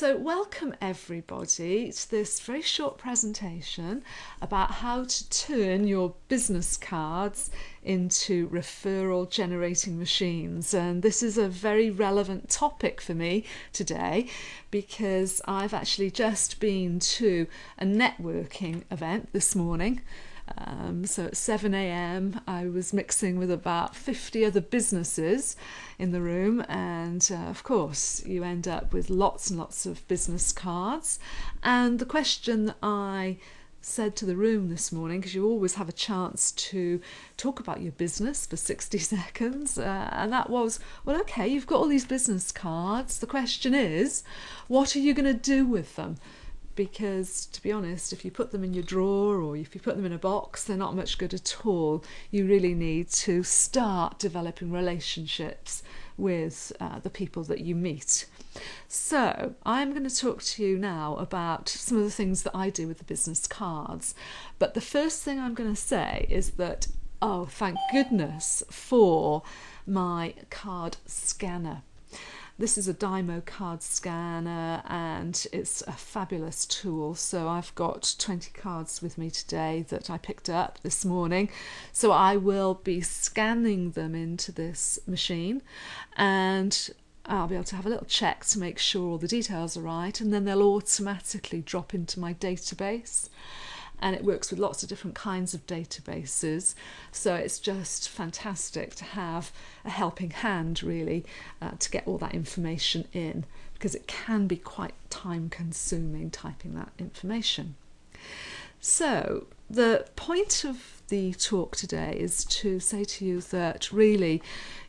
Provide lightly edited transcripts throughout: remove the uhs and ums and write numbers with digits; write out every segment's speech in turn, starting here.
So welcome everybody to this very short presentation about how to turn your business cards into referral generating machines. And this is a very relevant topic for me today because I've actually just been to a networking event this morning. So at 7 a.m. I was mixing with about 50 other businesses in the room, and of course you end up with lots and lots of business cards. And the question that I said to the room this morning, because you always have a chance to talk about your business for 60 seconds, and that was, well, okay, you've got all these business cards. The question is, what are you going to do with them? Because, to be honest, if you put them in your drawer or if you put them in a box, they're not much good at all. You really need to start developing relationships with the people that you meet. So I'm going to talk to you now about some of the things that I do with the business cards. But the first thing I'm going to say is that, oh, thank goodness for my card scanner. This is a Dymo card scanner and it's a fabulous tool. So I've got 20 cards with me today that I picked up this morning. So I will be scanning them into this machine and I'll be able to have a little check to make sure all the details are right, and then they'll automatically drop into my database. And it works with lots of different kinds of databases. So it's just fantastic to have a helping hand, really, to get all that information in, because it can be quite time consuming typing that information. So the point of the talk today is to say to you that really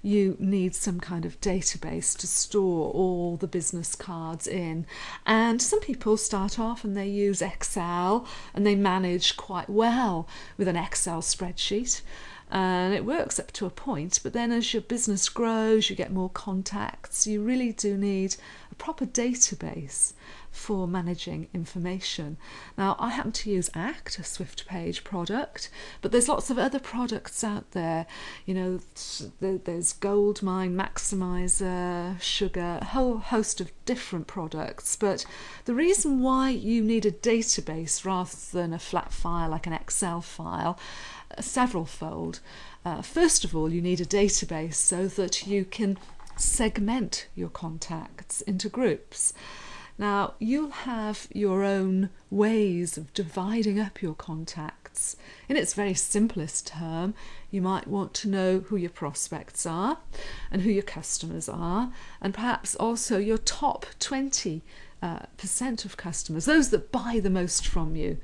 you need some kind of database to store all the business cards in. And some people start off and they use Excel and they manage quite well with an Excel spreadsheet. And it works up to a point, but then as your business grows, you get more contacts, you really do need a proper database for managing information. Now, I happen to use ACT, a Swiftpage product, but there's lots of other products out there. You know, there's Goldmine, Maximizer, Sugar, a whole host of different products. But the reason why you need a database rather than a flat file like an Excel file, severalfold. First of all, you need a database so that you can segment your contacts into groups. Now, you'll have your own ways of dividing up your contacts. In its very simplest term, you might want to know who your prospects are and who your customers are, and perhaps also your top 20% of customers, those that buy the most from you.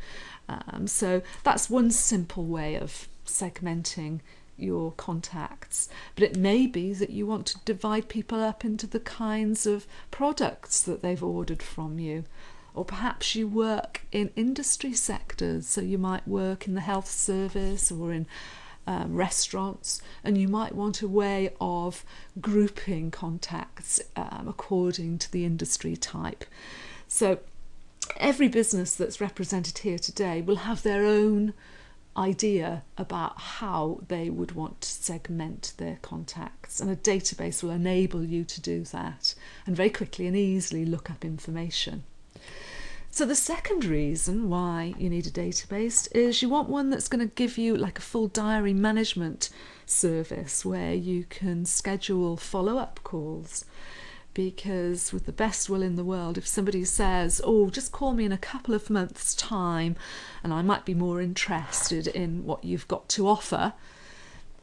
So that's one simple way of segmenting your contacts. But it may be that you want to divide people up into the kinds of products that they've ordered from you. Or perhaps you work in industry sectors, so you might work in the health service or in restaurants, and you might want a way of grouping contacts according to the industry type. So every business that's represented here today will have their own idea about how they would want to segment their contacts, and a database will enable you to do that and very quickly and easily look up information. So the second reason why you need a database is you want one that's going to give you like a full diary management service where you can schedule follow-up calls. Because with the best will in the world, if somebody says, oh, just call me in a couple of months' time and I might be more interested in what you've got to offer,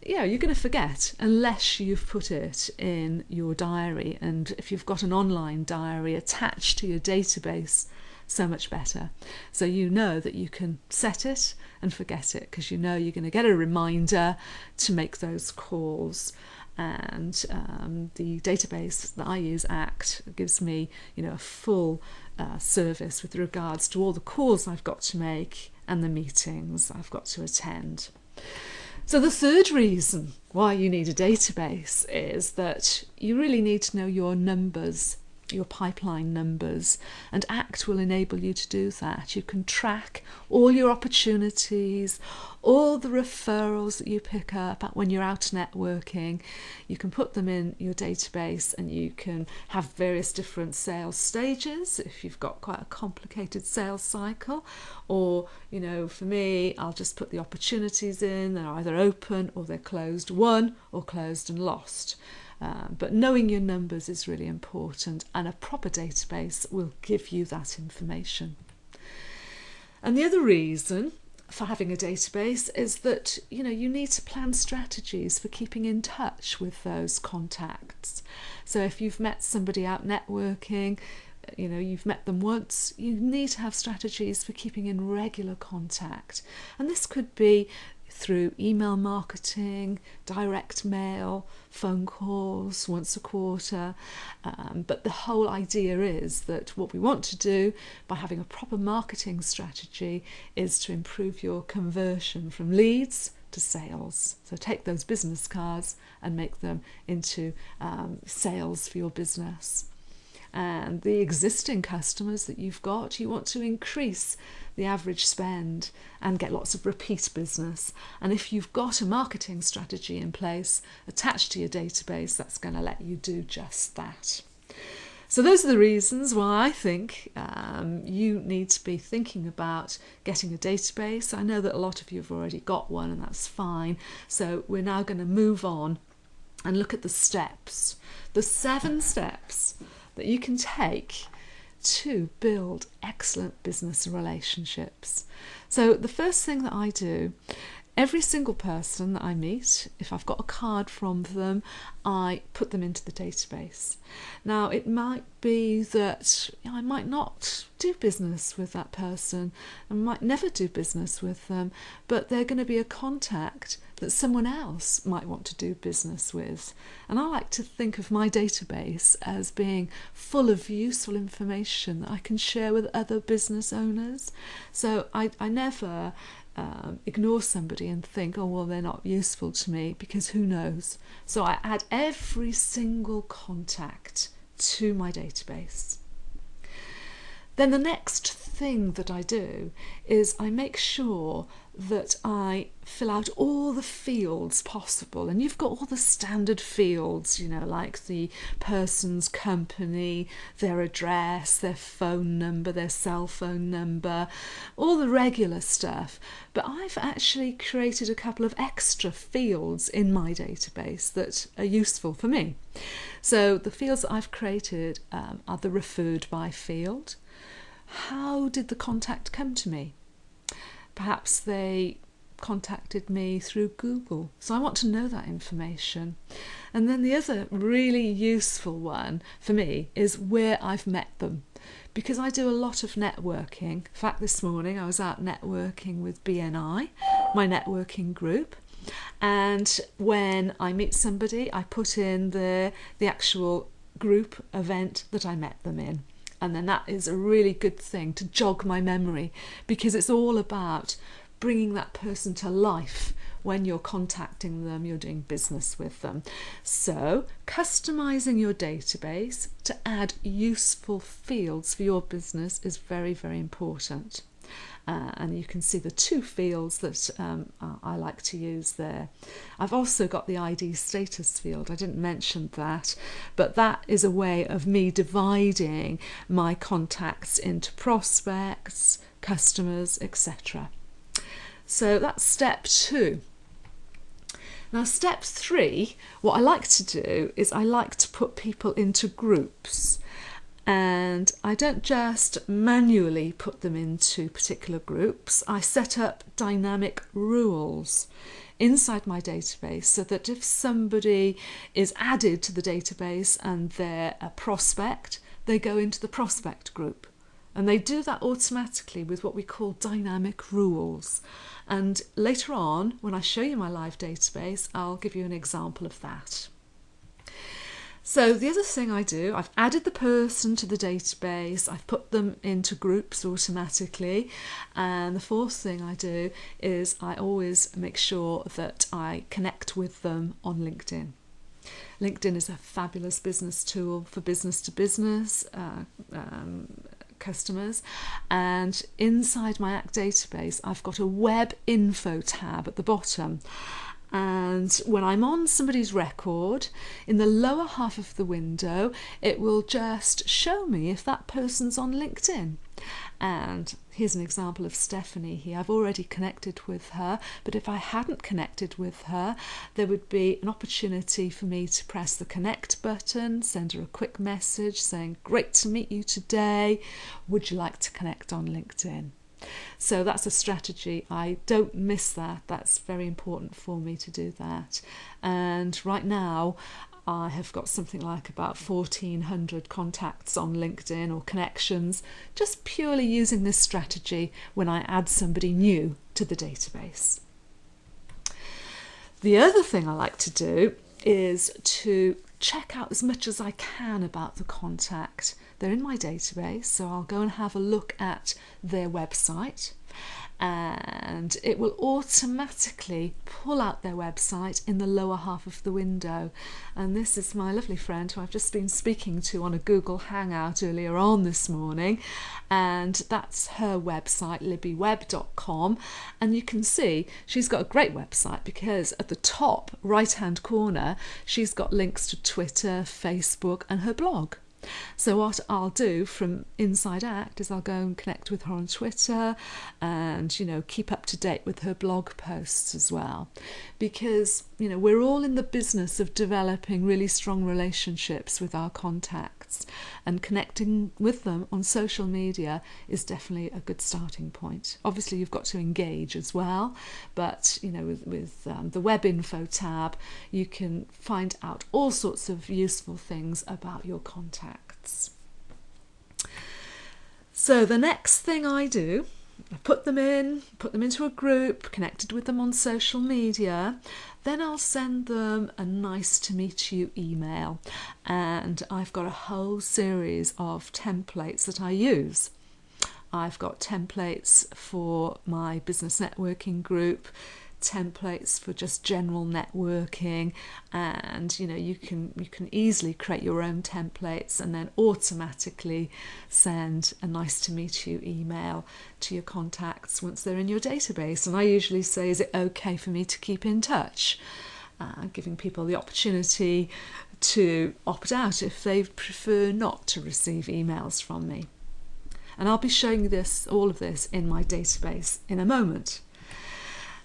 you're going to forget unless you've put it in your diary. And if you've got an online diary attached to your database, so much better. So you know that you can set it and forget it, because you know you're going to get a reminder to make those calls. And the database that I use, ACT, gives me, a full service with regards to all the calls I've got to make and the meetings I've got to attend. So the third reason why you need a database is that you really need to know your numbers your pipeline numbers, and ACT will enable you to do that. You can track all your opportunities, all the referrals that you pick up when you're out networking. You can put them in your database, and you can have various different sales stages if you've got quite a complicated sales cycle. Or, for me, I'll just put the opportunities in. They're either open or they're closed won or closed and lost. But knowing your numbers is really important, and a proper database will give you that information. And the other reason for having a database is that you need to plan strategies for keeping in touch with those contacts. So if you've met somebody out networking, you've met them once, you need to have strategies for keeping in regular contact. And this could be through email marketing, direct mail, phone calls once a quarter. But the whole idea is that what we want to do by having a proper marketing strategy is to improve your conversion from leads to sales. So take those business cards and make them into sales for your business. And the existing customers that you've got, you want to increase the average spend and get lots of repeat business. And if you've got a marketing strategy in place attached to your database, that's going to let you do just that. So those are the reasons why I think you need to be thinking about getting a database. I know that a lot of you have already got one, and that's fine. So we're now going to move on and look at the steps, the 7 steps that you can take to build excellent business relationships. So the first thing that I do, every single person that I meet, if I've got a card from them, I put them into the database. Now, it might be that I might not do business with that person, I might never do business with them, but they're going to be a contact that someone else might want to do business with. And I like to think of my database as being full of useful information that I can share with other business owners. So I never ignore somebody and think, oh, well, they're not useful to me, because who knows? So I add every single contact to my database. Then the next thing that I do is I make sure that I fill out all the fields possible. And you've got all the standard fields, like the person's company, their address, their phone number, their cell phone number, all the regular stuff. But I've actually created a couple of extra fields in my database that are useful for me. So the fields that I've created are the referred by field. How did the contact come to me? Perhaps they contacted me through Google, so I want to know that information. And then the other really useful one for me is where I've met them, because I do a lot of networking. In fact, this morning I was out networking with BNI, my networking group, and when I meet somebody, I put in the actual group event that I met them in. And then that is a really good thing to jog my memory, because it's all about bringing that person to life when you're contacting them, you're doing business with them. So customizing your database to add useful fields for your business is very, very important. And you can see the 2 fields that I like to use there. I've also got the ID status field. I didn't mention that, but that is a way of me dividing my contacts into prospects, customers, etc. So that's step 2. Now, step 3, what I like to do is I like to put people into groups. And I don't just manually put them into particular groups. I set up dynamic rules inside my database so that if somebody is added to the database and they're a prospect, they go into the prospect group. And they do that automatically with what we call dynamic rules. And later on, when I show you my live database, I'll give you an example of that. So the other thing I do, I've added the person to the database, I've put them into groups automatically, and the 4th thing I do is I always make sure that I connect with them on LinkedIn. LinkedIn is a fabulous business tool for business to business customers, and inside my ACT database I've got a web info tab at the bottom, and when I'm on somebody's record, in the lower half of the window it will just show me if that person's on LinkedIn. And here's an example of Stephanie here. I've already connected with her, but if I hadn't connected with her, there would be an opportunity for me to press the connect button, send her a quick message saying, great to meet you today, would you like to connect on LinkedIn? So that's a strategy. I don't miss that. That's very important for me to do that. And right now I have got something like about 1,400 contacts on LinkedIn or connections, just purely using this strategy when I add somebody new to the database. The other thing I like to do is to check out as much as I can about the contact. They're in my database, so I'll go and have a look at their website, and it will automatically pull out their website in the lower half of the window. And this is my lovely friend who I've just been speaking to on a Google Hangout earlier on this morning, and that's her website, libbyweb.com. And you can see she's got a great website because at the top right hand corner she's got links to Twitter, Facebook and her blog. So what I'll do from inside ACT is I'll go and connect with her on Twitter and, keep up to date with her blog posts as well. Because, we're all in the business of developing really strong relationships with our contacts, and connecting with them on social media is definitely a good starting point. Obviously, you've got to engage as well, but, with the web info tab, you can find out all sorts of useful things about your contacts. So the next thing I do, I put them into a group, connected with them on social media, then I'll send them a nice to meet you email, and I've got a whole series of templates that I use. I've got templates for my business networking group, templates for just general networking, and you can easily create your own templates and then automatically send a nice to meet you email to your contacts once they're in your database. And I usually say, is it okay for me to keep in touch? Giving people the opportunity to opt out if they prefer not to receive emails from me. And I'll be showing you all of this in my database in a moment.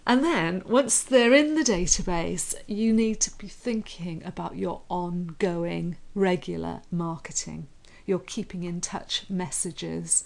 And then once they're in the database, you need to be thinking about your ongoing regular marketing, your keeping in touch messages.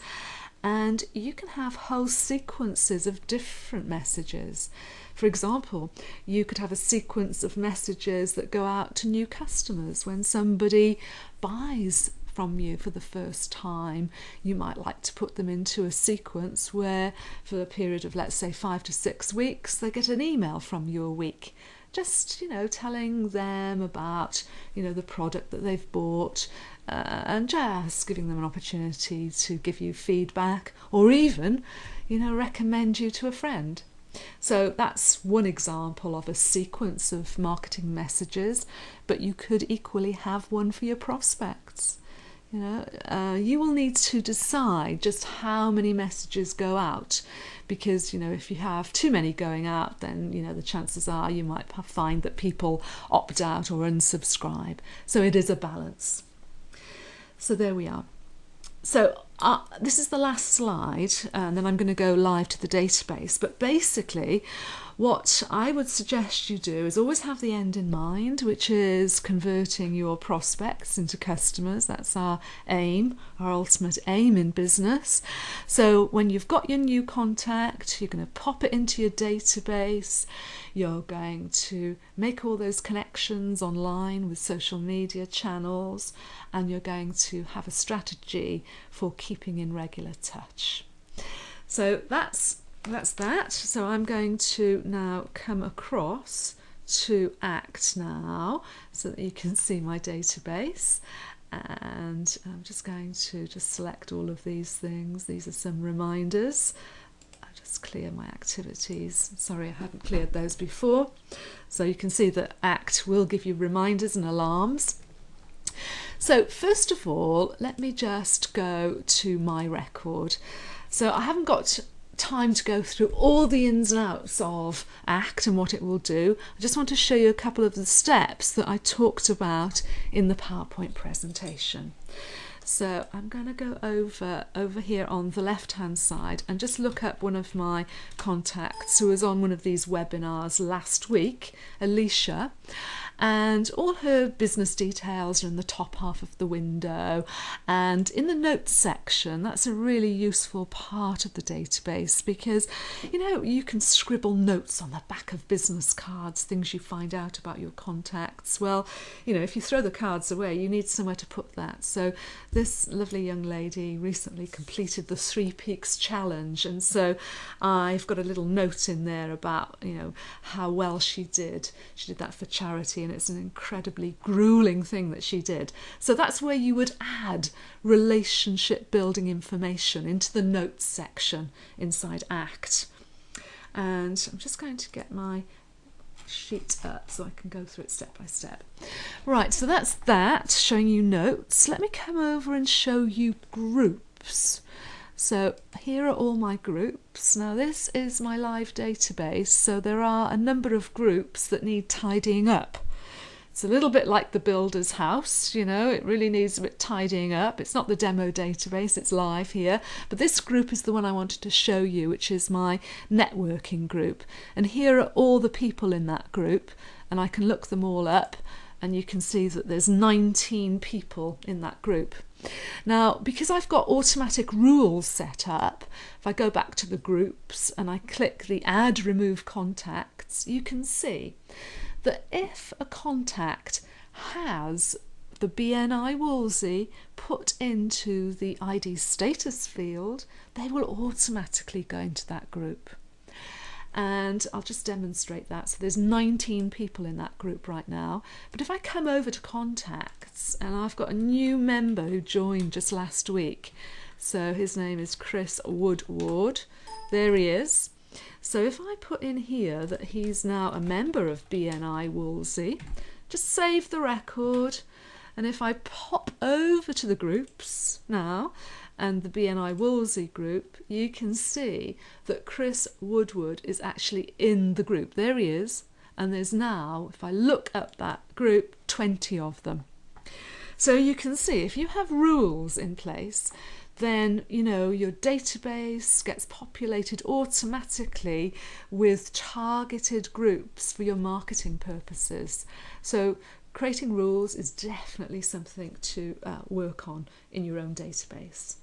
And you can have whole sequences of different messages. For example, you could have a sequence of messages that go out to new customers. When somebody buys from you for the first time, you might like to put them into a sequence where for a period of, let's say, 5 to 6 weeks, they get an email from you a week, just telling them about the product that they've bought, and just giving them an opportunity to give you feedback, or even recommend you to a friend. So that's one example of a sequence of marketing messages, but you could equally have one for your prospects. You will need to decide just how many messages go out, because if you have too many going out, then the chances are you might find that people opt out or unsubscribe. So it is a balance. So there we are. So this is the last slide, and then I'm going to go live to the database. But basically, what I would suggest you do is always have the end in mind, which is converting your prospects into customers. That's our aim, our ultimate aim in business. So when you've got your new contact, you're going to pop it into your database. You're going to make all those connections online with social media channels, and you're going to have a strategy for keeping in regular touch. So that's that. So I'm going to now come across to ACT now so that you can see my database, and I'm just going to select all of these things. These are some reminders. I'll just clear my activities. Sorry, I hadn't cleared those before. So you can see that ACT will give you reminders and alarms. So first of all, let me just go to my record. So I haven't got time to go through all the ins and outs of ACT and what it will do. I just want to show you a couple of the steps that I talked about in the PowerPoint presentation. So I'm going to go over here on the left hand side and just look up one of my contacts who was on one of these webinars last week, Alicia, and all her business details are in the top half of the window, and in the notes section that's a really useful part of the database because you can scribble notes on the back of business cards, things you find out about your contacts. Well, if you throw the cards away, you need somewhere to put that. So this lovely young lady recently completed the 3 Peaks challenge, and so I've got a little note in there about how well she did. She did that for charity, and it's an incredibly grueling thing that she did. So that's where you would add relationship building information into the notes section inside ACT. And I'm just going to get my sheet up so I can go through it step by step. Right, so that's that, showing you notes. Let me come over and show you groups. So here are all my groups. Now this is my live database, so there are a number of groups that need tidying up. It's a little bit like the builder's house, it really needs a bit tidying up. It's not the demo database, it's live here. But this group is the one I wanted to show you, which is my networking group. And here are all the people in that group, and I can look them all up, and you can see that there's 19 people in that group. Now, because I've got automatic rules set up, if I go back to the groups and I click the Add Remove Contacts, you can see that if a contact has the BNI Wolsey put into the ID status field, they will automatically go into that group. And I'll just demonstrate that. So there's 19 people in that group right now. But if I come over to contacts, and I've got a new member who joined just last week. So his name is Chris Woodward. There he is. So if I put in here that he's now a member of BNI Wolsey, just save the record. And if I pop over to the groups now, and the BNI Wolsey group, you can see that Chris Woodward is actually in the group. There he is. And there's now, if I look up that group, 20 of them. So you can see if you have rules in place, then your database gets populated automatically with targeted groups for your marketing purposes. So creating rules is definitely something to work on in your own database.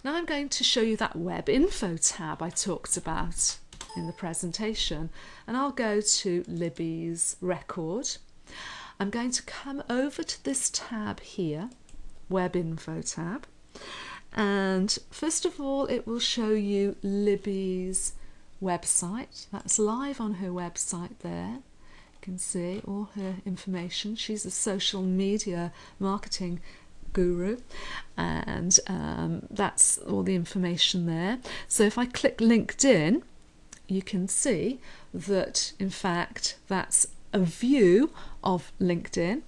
Now I'm going to show you that web info tab I talked about in the presentation, and I'll go to Libby's record. I'm going to come over to this tab here, web info tab, and first of all it will show you Libby's website. That's live on her website there. You can see all her information. She's a social media marketing guru, and that's all the information there. So if I click LinkedIn, you can see that in fact that's a view of LinkedIn,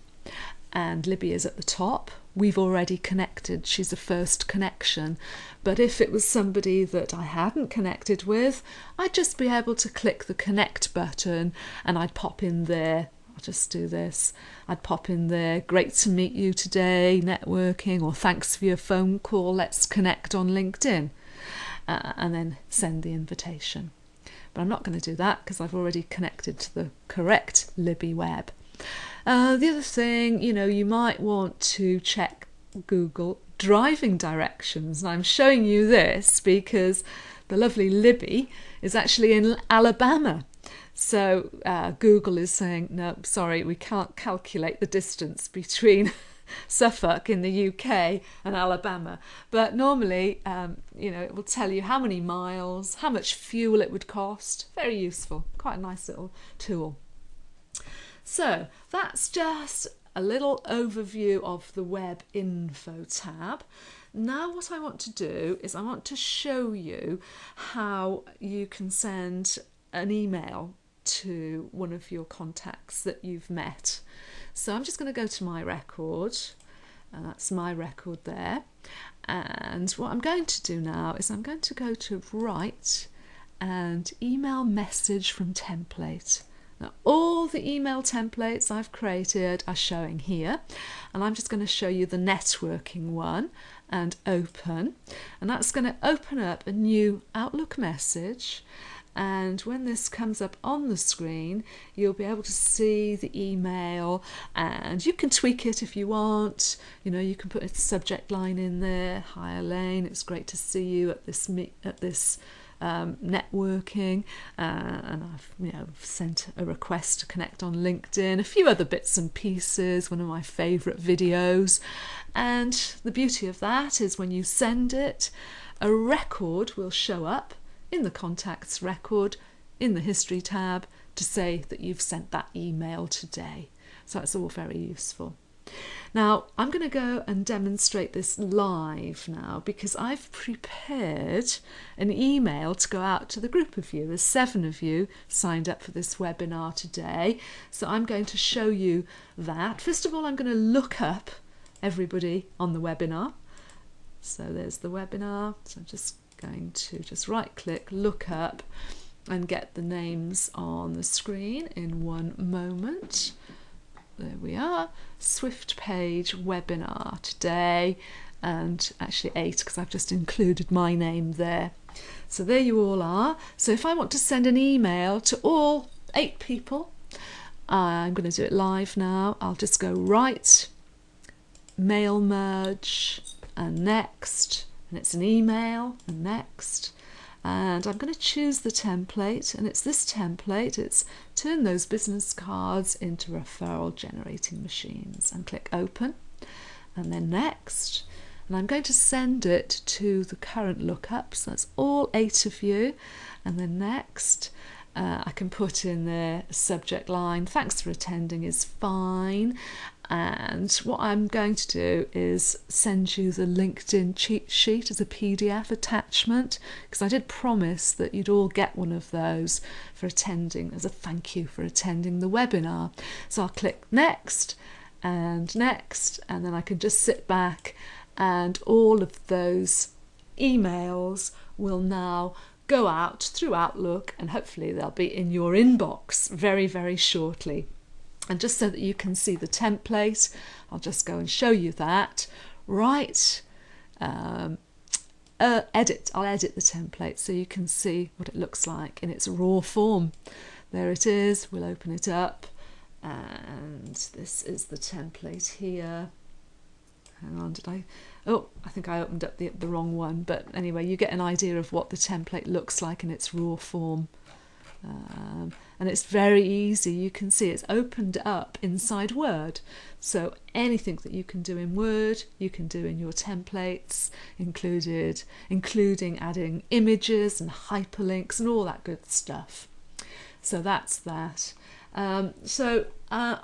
and Libby is at the top. We've already connected. She's a first connection. But if it was somebody that I hadn't connected with, I'd just be able to click the connect button and I'd pop in there. I'll just do this. I'd pop in there, great to meet you today, networking, or thanks for your phone call, let's connect on LinkedIn, and then send the invitation. But I'm not going to do that because I've already connected to the correct Libby web. The other thing, you might want to check Google driving directions. And I'm showing you this because the lovely Libby is actually in Alabama. So Google is saying, no, sorry, we can't calculate the distance between Suffolk in the UK and Alabama. But normally, it will tell you how many miles, how much fuel it would cost. Very useful, quite a nice little tool. So that's just a little overview of the web info tab. Now what I want to do is I want to show you how you can send an email to one of your contacts that you've met. So I'm just going to go to my record, and that's my record there. And what I'm going to do now is I'm going to go to write and email message from template. Now all the email templates I've created are showing here, and I'm just going to show you the networking one and open, and that's going to open up a new Outlook message. And when this comes up on the screen, you'll be able to see the email, and you can tweak it if you want. You know, you can put a subject line in there. Hi Elaine, it's great to see you at this networking, and I've sent a request to connect on LinkedIn, a few other bits and pieces, one of my favourite videos. And the beauty of that is when you send it, a record will show up in the contacts record in the history tab to say that you've sent that email today. So that's all very useful. Now I'm going to go and demonstrate this live now, because I've prepared an email to go out to the group of you. There's 7 of you signed up for this webinar today, so I'm going to show you that. First of all, I'm going to look up everybody on the webinar. So there's the webinar, so I'm just going to right click, look up, and get the names on the screen in one moment. There we are, Swiftpage webinar today, and actually 8 because I've just included my name there. So there you all are. So if I want to send an email to all 8 people, I'm going to do it live now. I'll just go right, mail merge, and next, and it's an email, and next, and I'm going to choose the template, and it's this template. It's turn those business cards into referral generating machines, and click open, and then next, and I'm going to send it to the current lookups. That's all 8 of you, and then next. I can put in there a subject line, thanks for attending is fine. And what I'm going to do is send you the LinkedIn cheat sheet as a PDF attachment, because I did promise that you'd all get one of those for attending, as a thank you for attending the webinar. So I'll click next, and then I can just sit back, and all of those emails will now go out through Outlook, and hopefully they'll be in your inbox very, very shortly. And just so that you can see the template, I'll just go and show you that. Right, edit. I'll edit the template so you can see what it looks like in its raw form. There it is. We'll open it up, and this is the template here. Hang on, I think I opened up the wrong one, but anyway, you get an idea of what the template looks like in its raw form. And it's very easy. You can see it's opened up inside Word, so anything that you can do in Word you can do in your templates, including adding images and hyperlinks and all that good stuff. So that's that. I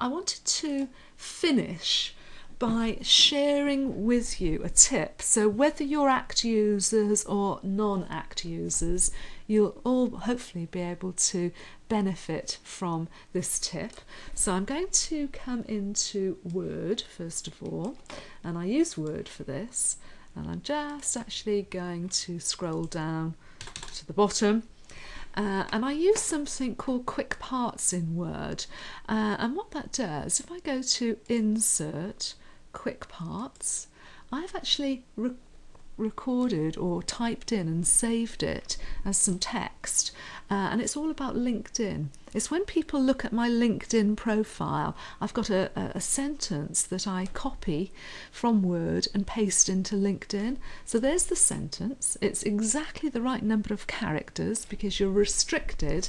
wanted to finish by sharing with you a tip. So whether you're ACT users or non-ACT users, you'll all hopefully be able to benefit from this tip. So I'm going to come into Word first of all, and I use Word for this, and I'm just actually going to scroll down to the bottom. And I use something called quick parts in Word, and what that does, if I go to Insert, Quick Parts, I've actually recorded or typed in and saved it as some text, and it's all about LinkedIn. It's when people look at my LinkedIn profile, I've got a sentence that I copy from Word and paste into LinkedIn. So there's the sentence. It's exactly the right number of characters because you're restricted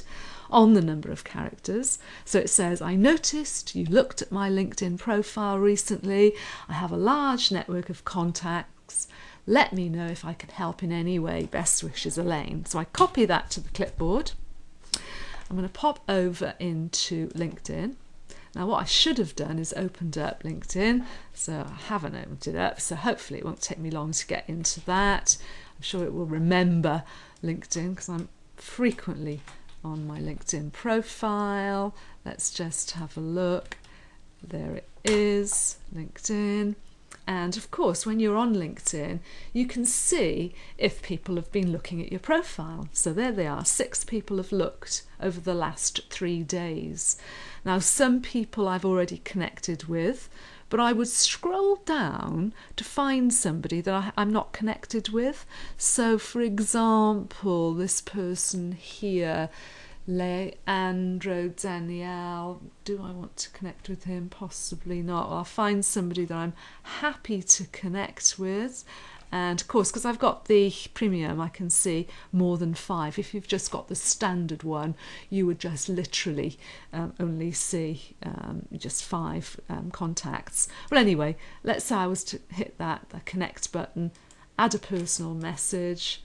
on the number of characters. So it says, I noticed you looked at my LinkedIn profile recently. I have a large network of contacts. Let me know if I can help in any way. Best wishes, Elaine. So I copy that to the clipboard. I'm going to pop over into LinkedIn. Now what I should have done is opened up LinkedIn, so I haven't opened it up, so hopefully it won't take me long to get into that. I'm sure it will remember LinkedIn because I'm frequently on my LinkedIn profile. Let's just have a look. There it is, LinkedIn. And of course, when you're on LinkedIn, you can see if people have been looking at your profile. So there they are, 6 people have looked over the last 3 days. Now, some people I've already connected with, but I would scroll down to find somebody that I'm not connected with. So for example, this person here, Leandro Danielle, do I want to connect with him? Possibly not. I'll find somebody that I'm happy to connect with. And of course, because I've got the premium, I can see more than 5. If you've just got the standard one, you would just literally only see just 5 contacts. But anyway, let's say I was to hit the connect button, add a personal message,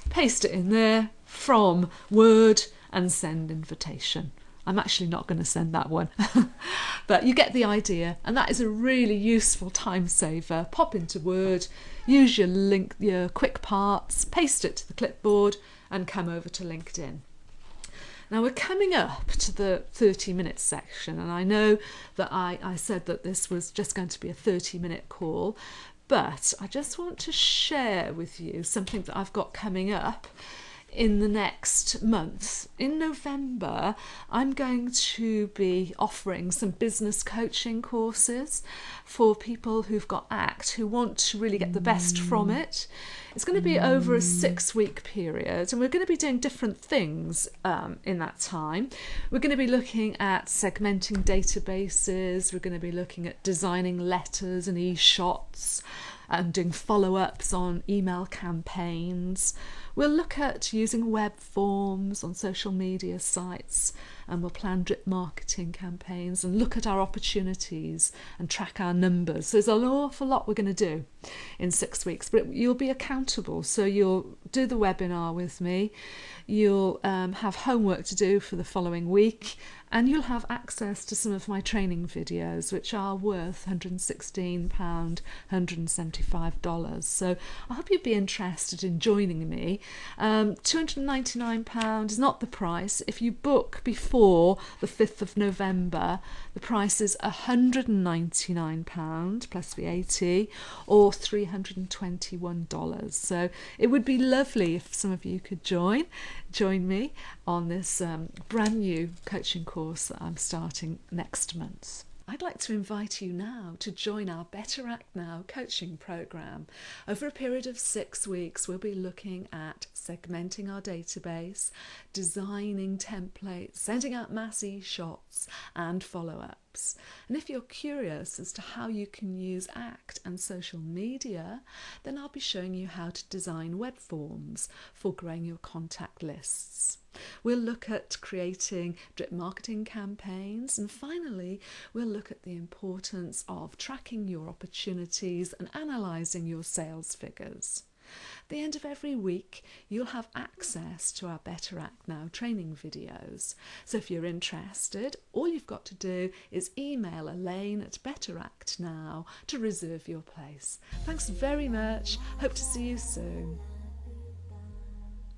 paste it in there from Word, and send invitation. I'm actually not going to send that one, but you get the idea, and that is a really useful time saver. Pop into Word, use your quick parts, paste it to the clipboard, and come over to LinkedIn. Now we're coming up to the 30-minute section, and I know that I said that this was just going to be a 30-minute call, but I just want to share with you something that I've got coming up in the next month. In November, I'm going to be offering some business coaching courses for people who've got ACT, who want to really get the best from it. It's going to be over a 6-week period, and we're going to be doing different things in that time. We're going to be looking at segmenting databases. We're going to be looking at designing letters and e-shots and doing follow-ups on email campaigns. We'll look at using web forms on social media sites, and we'll plan drip marketing campaigns and look at our opportunities and track our numbers. So there's an awful lot we're going to do in 6 weeks, but you'll be accountable. So you'll do the webinar with me, you'll have homework to do for the following week, and you'll have access to some of my training videos, which are worth £116, $175. So I hope you'd be interested in joining me. £299 is not the price. If you book before the 5th of November, the price is £199 plus VAT, or $321. So it would be lovely if some of you could join me on this brand new coaching course that I'm starting next month. I'd like to invite you now to join our betterACTnow coaching program. Over a period of 6 weeks, we'll be looking at segmenting our database, designing templates, sending out mass e-shots and follow-ups. And if you're curious as to how you can use ACT and social media, then I'll be showing you how to design web forms for growing your contact lists. We'll look at creating drip marketing campaigns, and finally we'll look at the importance of tracking your opportunities and analysing your sales figures. At the end of every week, you'll have access to our betterACTnow training videos. So if you're interested, all you've got to do is email Elene at betterACTnow to reserve your place. Thanks very much. Hope to see you soon.